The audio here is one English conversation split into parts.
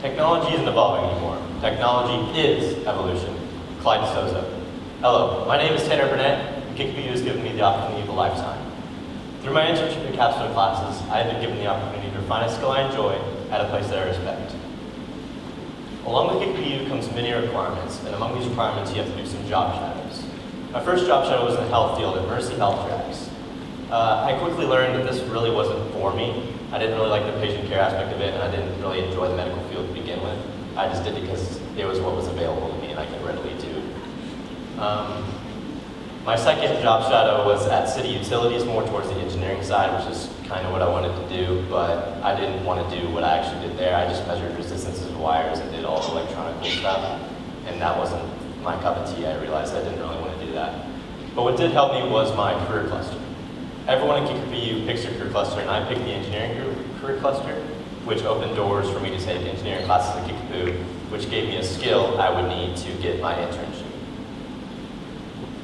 Technology isn't evolving anymore. Technology is evolution. Clyde Sosa. Hello, my name is Tanner Burnett, and Kickapoo has given me the opportunity of a lifetime. Through my internship and capstone classes, I have been given the opportunity to refine a skill I enjoy at a place that I respect. Along with Kickapoo comes many requirements, and among these requirements you have to do some job shadows. My first job shadow was in the health field at Mercy Health Tracks. I quickly learned that this really wasn't for me. I didn't really like the patient care aspect of it, and I didn't really enjoy the medical field to begin with. I just did it because it was what was available to me and I could readily do. My second job shadow was at City Utilities, more towards the engineering side, which is kind of what I wanted to do, but I didn't want to do what I actually did there. I just measured resistances of wires and did all the electronic stuff, and that wasn't my cup of tea. I realized I didn't really want to do that. But what did help me was my career cluster. Everyone at Kickapoo picks their career cluster, and I picked the engineering career cluster, which opened doors for me to take engineering classes at Kickapoo, which gave me a skill I would need to get my internship.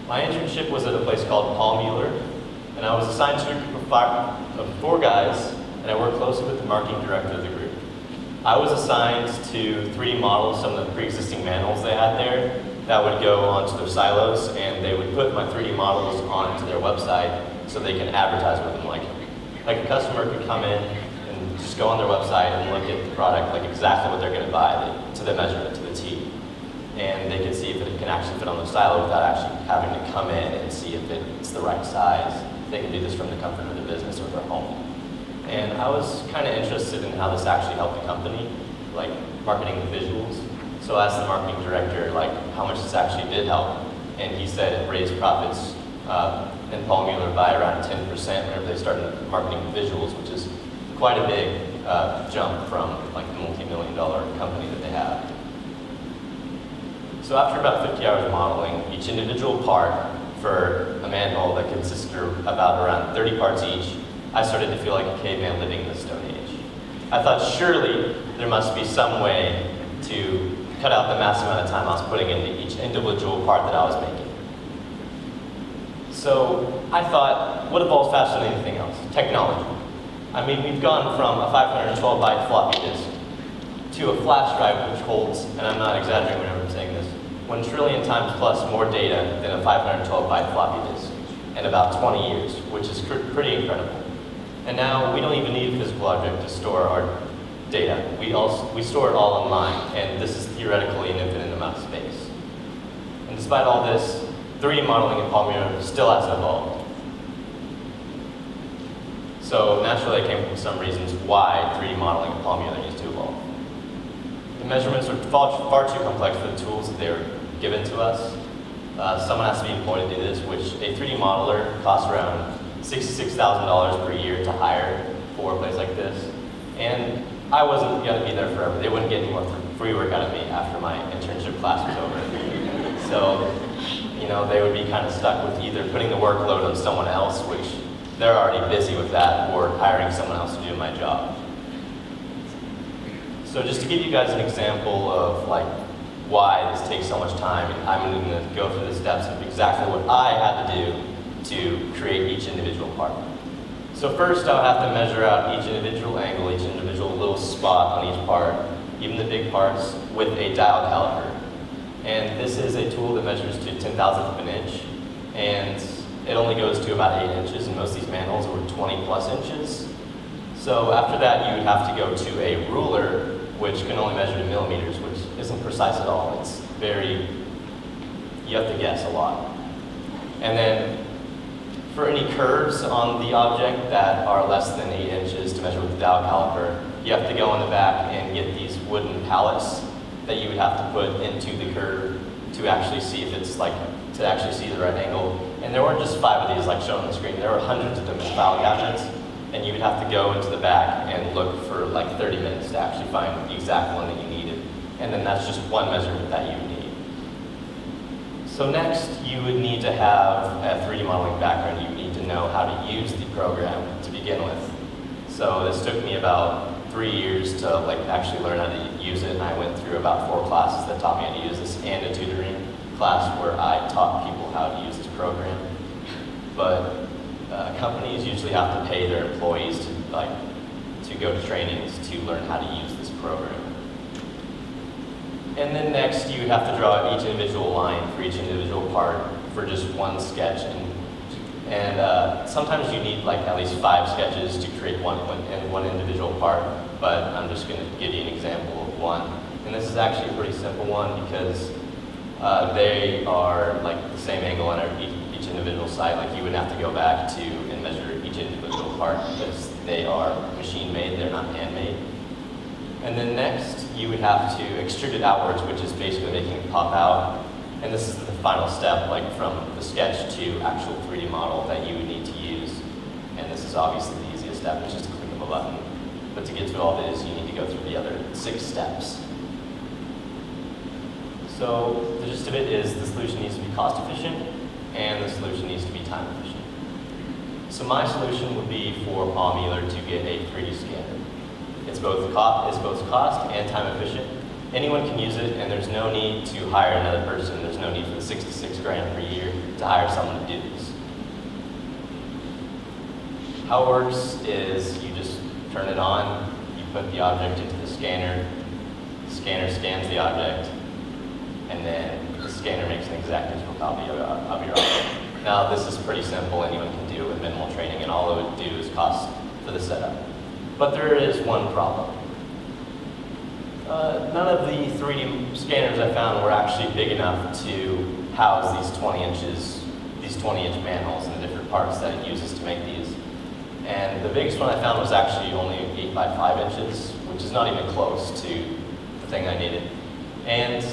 My internship was at a place called Paul Mueller, and I was assigned to a group of four guys, and I worked closely with the marketing director of the group. I was assigned to 3D model some of the pre-existing manholes they had there that would go onto their silos, and they would put my 3D models onto their website so they can advertise with them. Like a customer could come in and just go on their website and look at the product, like exactly what they're going to buy, to the measurement, to the T. And they can see if it can actually fit on the silo without actually having to come in and see if it's the right size. They can do this from the comfort of their business or their home. And I was kind of interested in how this actually helped the company, like marketing the visuals. So I asked the marketing director like how much this actually did help. And he said it raised profits in Paul Mueller by around 10% whenever they started marketing the visuals, which is quite a big jump from like the multi-million-dollar company that they have. So after about 50 hours of modeling, each individual part for a manhole that consisted of about around 30 parts each, I started to feel like a caveman living in the Stone Age. I thought surely there must be some way to cut out the massive amount of time I was putting into each individual part that I was making. So I thought, what evolves faster than anything else? Technology. I mean, we've gone from a 512 byte floppy disk to a flash drive which holds, and I'm not exaggerating whenever I'm saying this, 1 trillion times plus more data than a 512 byte floppy disk in about 20 years, which is pretty incredible. And now we don't even need a physical object to store our data. We store it all online, and this is theoretically an infinite amount of space. And despite all this, 3D modeling in Paul Mueller still hasn't evolved. So naturally I came up with some reasons why 3D modeling in Paul Mueller needs to evolve. The measurements are far too complex for the tools that they were given to us. Someone has to be employed to do this, which a 3D modeler costs around $66,000 per year to hire for a place like this. And I wasn't going to be there forever. They wouldn't get any more free work out of me after my internship class was over. So, they would be kind of stuck with either putting the workload on someone else, which they're already busy with that, or hiring someone else to do my job. So just to give you guys an example of why this takes so much time, I'm going to go through the steps of exactly what I had to do to create each individual part. So first I would have to measure out each individual angle, each individual little spot on each part, even the big parts, with a dial caliper. And this is a tool that measures to 10,000th of an inch, and it only goes to about 8 inches, and most of these manholes were 20 plus inches. So after that, you would have to go to a ruler, which can only measure to millimeters, which isn't precise at all. It's you have to guess a lot. And then for any curves on the object that are less than 8 inches to measure with the dial caliper, you have to go in the back and get these wooden pallets that you would have to put into the curve to actually see if it's to actually see the right angle. And there weren't just 5 of these like shown on the screen, there were hundreds of them in file cabinets, and you would have to go into the back and look for 30 minutes to actually find the exact one that you needed. And then that's just one measurement that you would need. So next, you would need to have a 3D modeling background. You need to know how to use the program to begin with. So this took me about 3 years to actually learn how to use it, and I went through about 4 classes that taught me how to use this, and a tutoring class where I taught people how to use this program. But companies usually have to pay their employees to go to trainings to learn how to use this program. And then next, you have to draw each individual line for each individual part for just one sketch. And sometimes you need like at least 5 sketches to create one individual part, but I'm just going to give you an example of one. And this is actually a pretty simple one because they are like the same angle on each individual side. Like you would have to go back to and measure each individual part because they are machine made, they're not handmade. And then next, you would have to extrude it outwards, which is basically making it pop out. And this is the final step, like from the sketch to actual 3D model that you would need to use. And this is obviously the easiest step, it's just a click of a button. But to get to all this, you need to go through the other 6 steps. So the gist of it is the solution needs to be cost efficient and the solution needs to be time efficient. So my solution would be for Palm Mueller to get a 3D scanner. It's both cost and time efficient. Anyone can use it, and there's no need to hire another person. There's no need for the $66 grand per year to hire someone to do this. How it works is you just turn it on, you put the object into the scanner scans the object, and then the scanner makes an exact digital copy of your object. Now, this is pretty simple. Anyone can do it with minimal training, and all it would do is cost for the setup. But there is one problem. None of the 3D scanners I found were actually big enough to house these 20-inch manholes in the different parts that it uses to make these. And the biggest one I found was actually only 8 by 5 inches, which is not even close to the thing I needed. And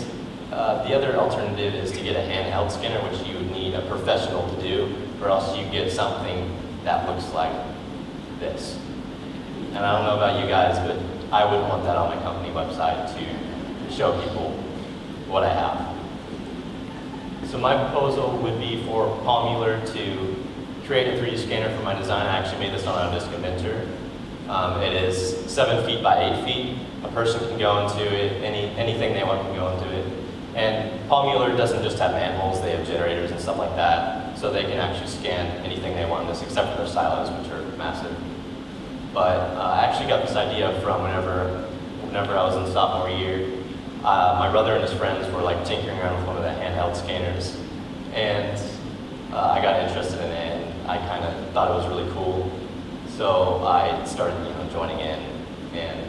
the other alternative is to get a handheld scanner, which you would need a professional to do, or else you get something that looks like this. And I don't know about you guys, but I wouldn't want that on my company website to show people what I have. So my proposal would be for Palm Mueller to create a 3D scanner for my design. I actually made this on a disk inventor. It is 7 feet by 8 feet. A person can go into it, anything they want can go into it. And Palm Mueller doesn't just have manholes, they have generators and stuff like that. So they can actually scan anything they want in this, except for their silos, which are massive. But I actually got this idea from whenever I was in sophomore year. My brother and his friends were like tinkering around with one of the handheld scanners. And I got interested in it, and I kind of thought it was really cool. So I started joining in, and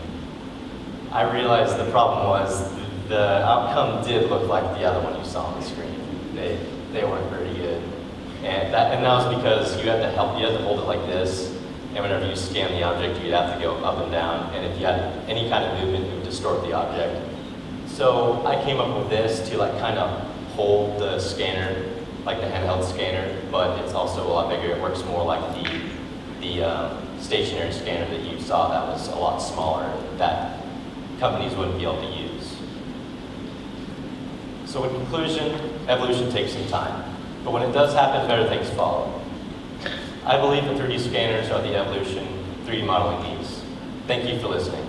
I realized the problem was the outcome did look like the other one you saw on the screen. They weren't very good. And that was because you had to hold it like this. And whenever you scan the object, you'd have to go up and down. And if you had any kind of movement, it would distort the object. So I came up with this to kind of hold the scanner, like the handheld scanner, but it's also a lot bigger. It works more like the stationary scanner that you saw that was a lot smaller that companies wouldn't be able to use. So in conclusion, evolution takes some time. But when it does happen, better things follow. I believe the 3D scanners are the evolution 3D modeling needs. Thank you for listening.